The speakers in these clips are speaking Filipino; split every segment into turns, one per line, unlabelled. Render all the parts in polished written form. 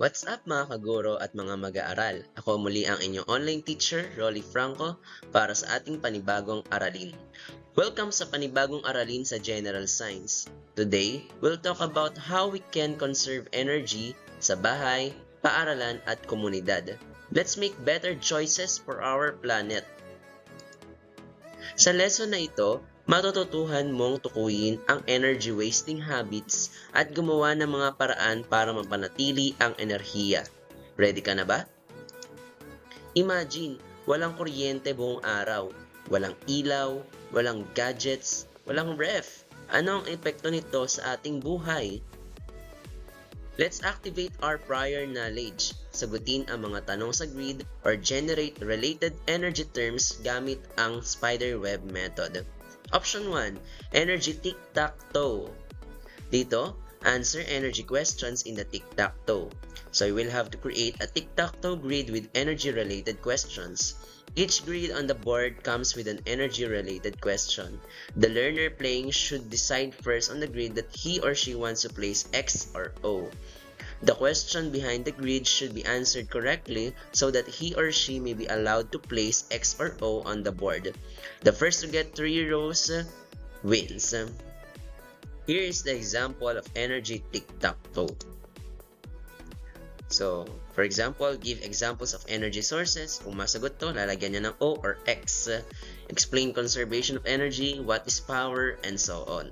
What's up mga kaguro at mga mag-aaral? Ako muli ang inyong online teacher, Rolly Franco, para sa ating panibagong aralin. Welcome sa panibagong aralin sa General Science. Today, we'll talk about how we can conserve energy sa bahay, paaralan at komunidad. Let's make better choices for our planet. Sa lesson na ito, matututuhan mong tukuyin ang energy wasting habits at gumawa ng mga paraan para mapanatili ang enerhiya. Ready ka na ba? Imagine, walang kuryente buong araw, walang ilaw, walang gadgets, walang ref. Ano ang epekto nito sa ating buhay? Let's activate our prior knowledge. Sagutin ang mga tanong sa grid or generate related energy terms gamit ang spiderweb method. Option 1, energy tic-tac-toe. Dito, answer energy questions in the tic-tac-toe. So you will have to create a tic-tac-toe grid with energy-related questions. Each grid on the board comes with an energy-related question. The learner playing should decide first on the grid that he or she wants to place X or O. The question behind the grid should be answered correctly so that he or she may be allowed to place X or O on the board. The first to get 3 rows wins. Here is the example of energy tic-tac-toe. So, for example, give examples of energy sources. Kung masagot to, lalagyan niya ng O or X. Explain conservation of energy, what is power, and so on.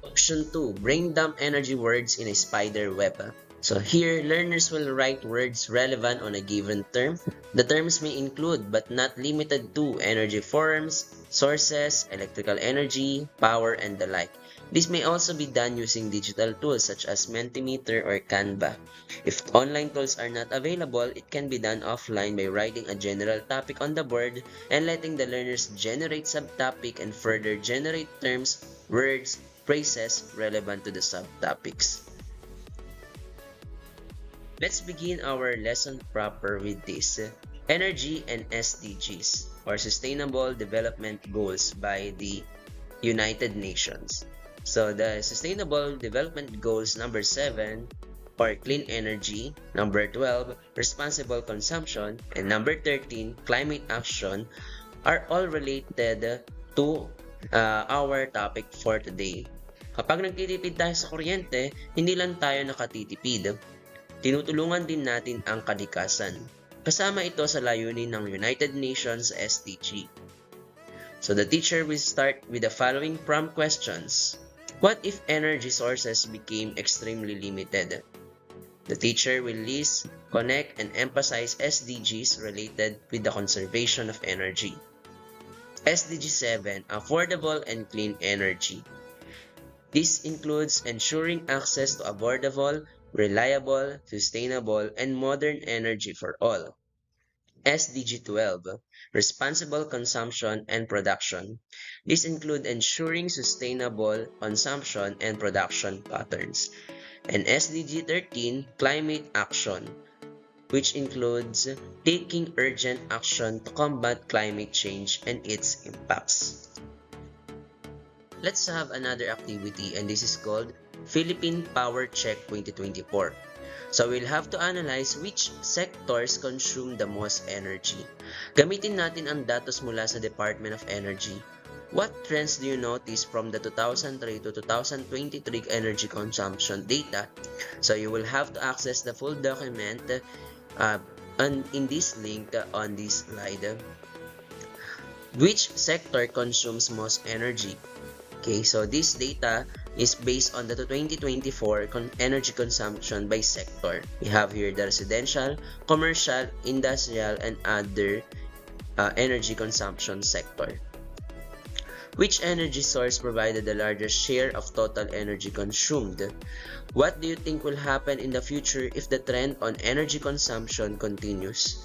Option 2, brain dump energy words in a spider web. So here, learners will write words relevant on a given term. The terms may include but not limited to energy forms, sources, electrical energy, power, and the like. This may also be done using digital tools such as Mentimeter or Canva. If online tools are not available, it can be done offline by writing a general topic on the board and letting the learners generate subtopic and further generate terms, words, phrases relevant to the subtopics. Let's begin our lesson proper with this. Energy and SDGs, or Sustainable Development Goals by the United Nations. So the Sustainable Development Goals number 7, or clean energy, number 12, responsible consumption, and number 13, climate action, are all related to our topic for today. Kapag nagtitipid tayo sa kuryente, hindi lang tayo nakatitipid. Tinutulungan din natin ang kalikasan. Kasama ito sa layunin ng United Nations SDG. So the teacher will start with the following prompt questions. What if energy sources became extremely limited? The teacher will list, connect, and emphasize SDGs related with the conservation of energy. SDG 7, affordable and clean energy. This includes ensuring access to affordable, reliable, sustainable, and modern energy for all. SDG 12, responsible consumption and production. This includes ensuring sustainable consumption and production patterns. And SDG 13, climate action, which includes taking urgent action to combat climate change and its impacts. Let's have another activity, and this is called Philippine Power Check 2024. So we'll have to analyze which sectors consume the most energy. Gamitin natin ang datos mula sa Department of Energy. What trends do you notice from the 2003 to 2023 energy consumption data? So you will have to access the full document in this link on this slide. Which sector consumes most energy? Okay, so this data is based on the 2024 energy consumption by sector. We have here the residential, commercial, industrial, and other energy consumption sector. Which energy source provided the largest share of total energy consumed? What do you think will happen in the future if the trend on energy consumption continues?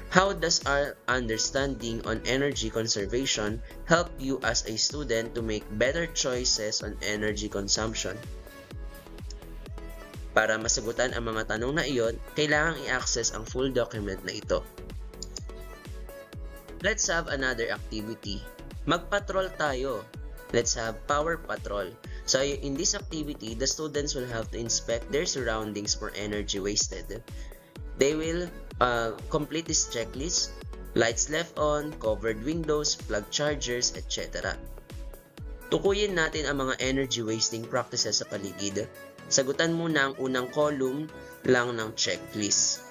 How does our understanding on energy conservation help you as a student to make better choices on energy consumption? Para masagutan ang mga tanong na iyon, kailangang i-access ang full document na ito. Let's have another activity. Magpatrol tayo. Let's have power patrol. So in this activity, the students will have to inspect their surroundings for energy wasted. They will complete this checklist: lights left on, covered windows, plug chargers, etc. Tukuyin natin ang mga energy wasting practices sa paligid. Sagutan muna ang unang column lang ng checklist.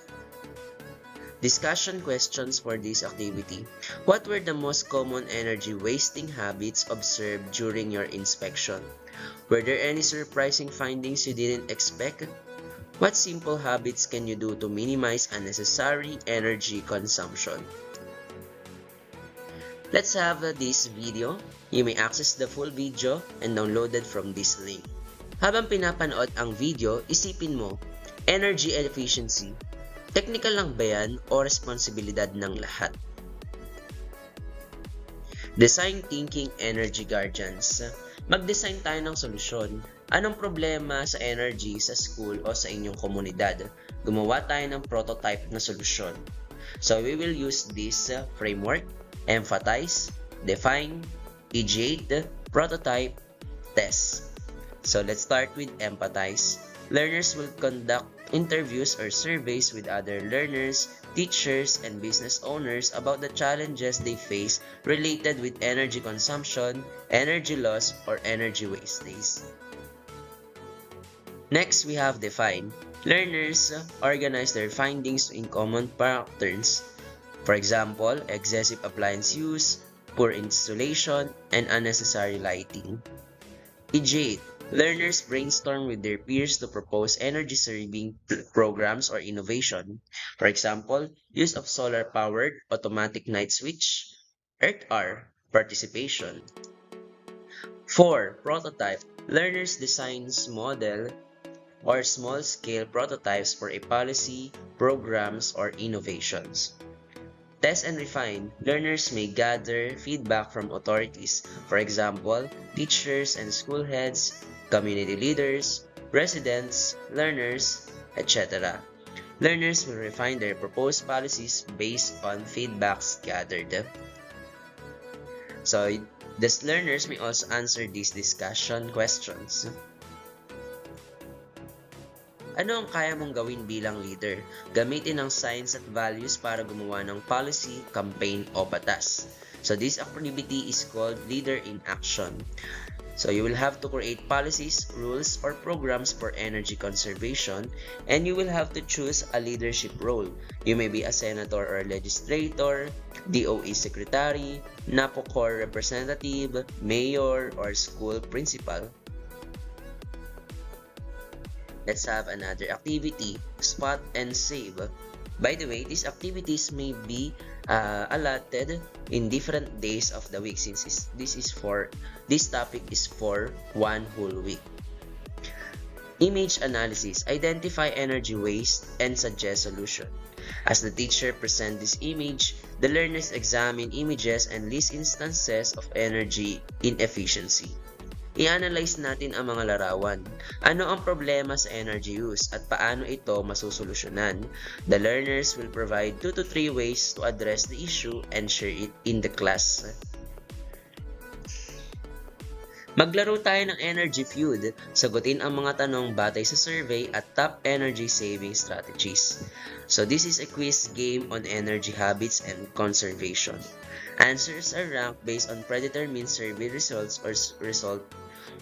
Discussion questions for this activity. What were the most common energy wasting habits observed during your inspection? Were there any surprising findings you didn't expect? What simple habits can you do to minimize unnecessary energy consumption? Let's have this video. You may access the full video and download it from this link. Habang pinapanood ang video, isipin mo, energy efficiency. Technical lang ba yan o responsibilidad ng lahat? Design thinking energy guardians. Mag-design tayo ng solusyon. Anong problema sa energy sa school o sa inyong komunidad? Gumawa tayo ng prototype na solusyon. So we will use this framework: empathize, define, ideate, prototype, test. So let's start with empathize. Learners will conduct interviews or surveys with other learners, teachers, and business owners about the challenges they face related with energy consumption, energy loss, or energy wastage. Next, we have define. Learners organize their findings in common patterns. For example, excessive appliance use, poor installation, and unnecessary lighting. Ideate. Learners brainstorm with their peers to propose energy-saving programs or innovation. For example, use of solar-powered automatic night switch. EarthR, participation. 4. Prototype. Learners designs model or small-scale prototypes for a policy, programs, or innovations. Test and refine. Learners may gather feedback from authorities, for example, teachers and school heads, community leaders, residents, learners, etc. Learners will refine their proposed policies based on feedbacks gathered. So, these learners may also answer these discussion questions. Ano ang kaya mong gawin bilang leader? Gamitin ang science at values para gumawa ng policy, campaign, o batas. So this activity is called Leader in Action. So you will have to create policies, rules, or programs for energy conservation, and you will have to choose a leadership role. You may be a senator or legislator, DOE secretary, NAPOCOR representative, mayor, or school principal. Let's have another activity, spot and save. By the way, these activities may be allotted in different days of the week, since this topic is for one whole week. Image analysis. Identify energy waste and suggest solution. As the teacher presents this image, the learners examine images and list instances of energy inefficiency. I-analyze natin ang mga larawan. Ano ang problema sa energy use at paano ito masusolusyonan? The learners will provide 2 to 3 ways to address the issue and share it in the class. Maglaro tayo ng Energy Feud. Sagutin ang mga tanong batay sa survey at top energy saving strategies. So this is a quiz game on energy habits and conservation. Answers are ranked based on predetermined survey results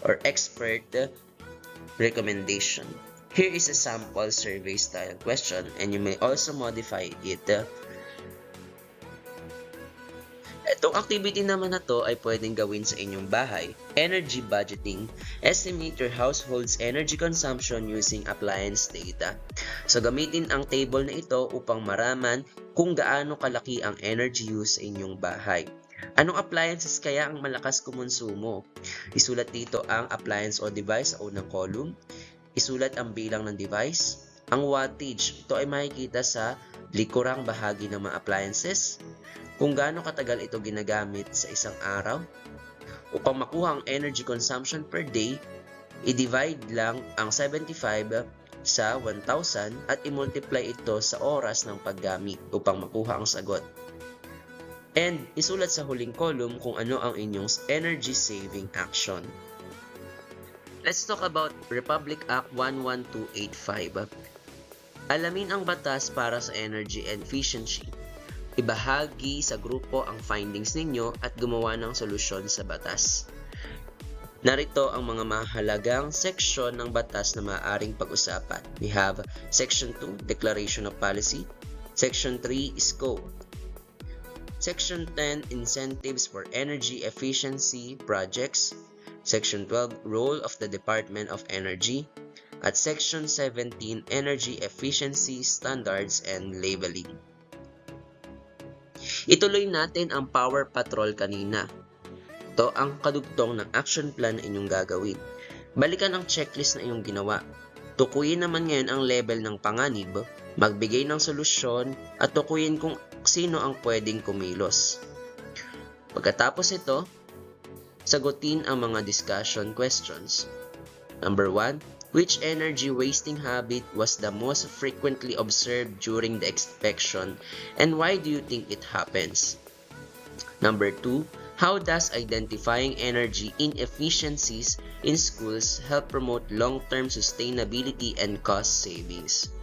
or expert recommendation. Here is a sample survey style question, and you may also modify it. Itong activity naman na to ay pwedeng gawin sa inyong bahay. Energy budgeting. Estimate your household's energy consumption using appliance data. So gamitin ang table na ito upang maraman kung gaano kalaki ang energy use sa inyong bahay. Anong appliances kaya ang malakas kumonsumo? Isulat dito ang appliance o device sa unang column. Isulat ang bilang ng device. Ang wattage, ito ay makikita sa likurang bahagi ng mga appliances. Kung gaano katagal ito ginagamit sa isang araw. Upang makuha ang energy consumption per day, i-divide lang ang 75 sa 1,000 at i-multiply ito sa oras ng paggamit upang makuha ang sagot. And isulat sa huling column kung ano ang inyong energy saving action. Let's talk about Republic Act 11285. Alamin ang batas para sa energy and efficiency. Ibahagi sa grupo ang findings ninyo at gumawa ng solusyon sa batas. Narito ang mga mahalagang seksyon ng batas na maaaring pag-usapan. We have Section 2, Declaration of Policy. Section 3, Scope. Section 10, Incentives for Energy Efficiency Projects. Section 12, Role of the Department of Energy. At Section 17, Energy Efficiency Standards and Labeling. Ituloy natin ang Power Patrol kanina. Ito ang kadugtong ng action plan na inyong gagawin. Balikan ang checklist na inyong ginawa. Tukuyin naman ngayon ang level ng panganib, magbigay ng solusyon, at tukuyin kung sino ang pwedeng kumilos. Pagkatapos ito, sagutin ang mga discussion questions. Number 1, which energy wasting habit was the most frequently observed during the inspection and why do you think it happens? Number 2, how does identifying energy inefficiencies in schools help promote long-term sustainability and cost savings?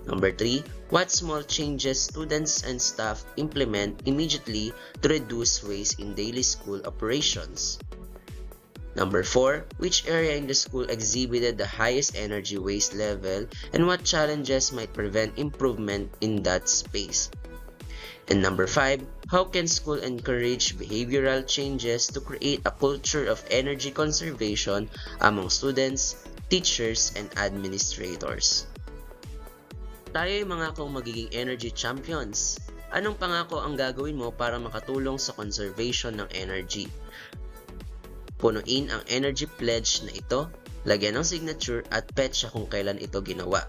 Number 3, what small changes students and staff implement immediately to reduce waste in daily school operations? Number 4, which area in the school exhibited the highest energy waste level and what challenges might prevent improvement in that space? And number 5, how can school encourage behavioral changes to create a culture of energy conservation among students, teachers, and administrators? Tayo'y mangakong magiging energy champions. Anong pangako ang gagawin mo para makatulong sa conservation ng energy? Punuin ang energy pledge na ito, lagyan ng signature at petsa kung kailan ito ginawa.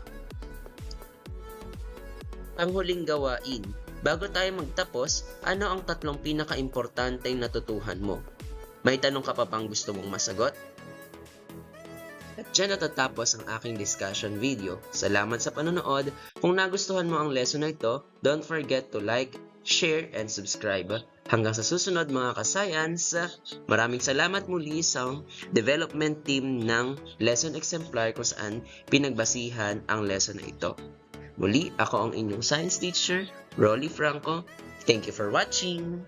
Ang huling gawain. Bago tayo magtapos, ano ang 3 pinaka-importanteng natutuhan mo? May tanong ka pa bang gusto mong masagot? At dyan natatapos ang aking discussion video. Salamat sa panonood. Kung nagustuhan mo ang lesson na ito, don't forget to like, share, and subscribe. Hanggang sa susunod mga ka-science, maraming salamat muli sa development team ng Lesson Exemplar kung saan pinagbasihan ang lesson na ito. Muli, ako ang inyong science teacher, Rolly Franco. Thank you for watching!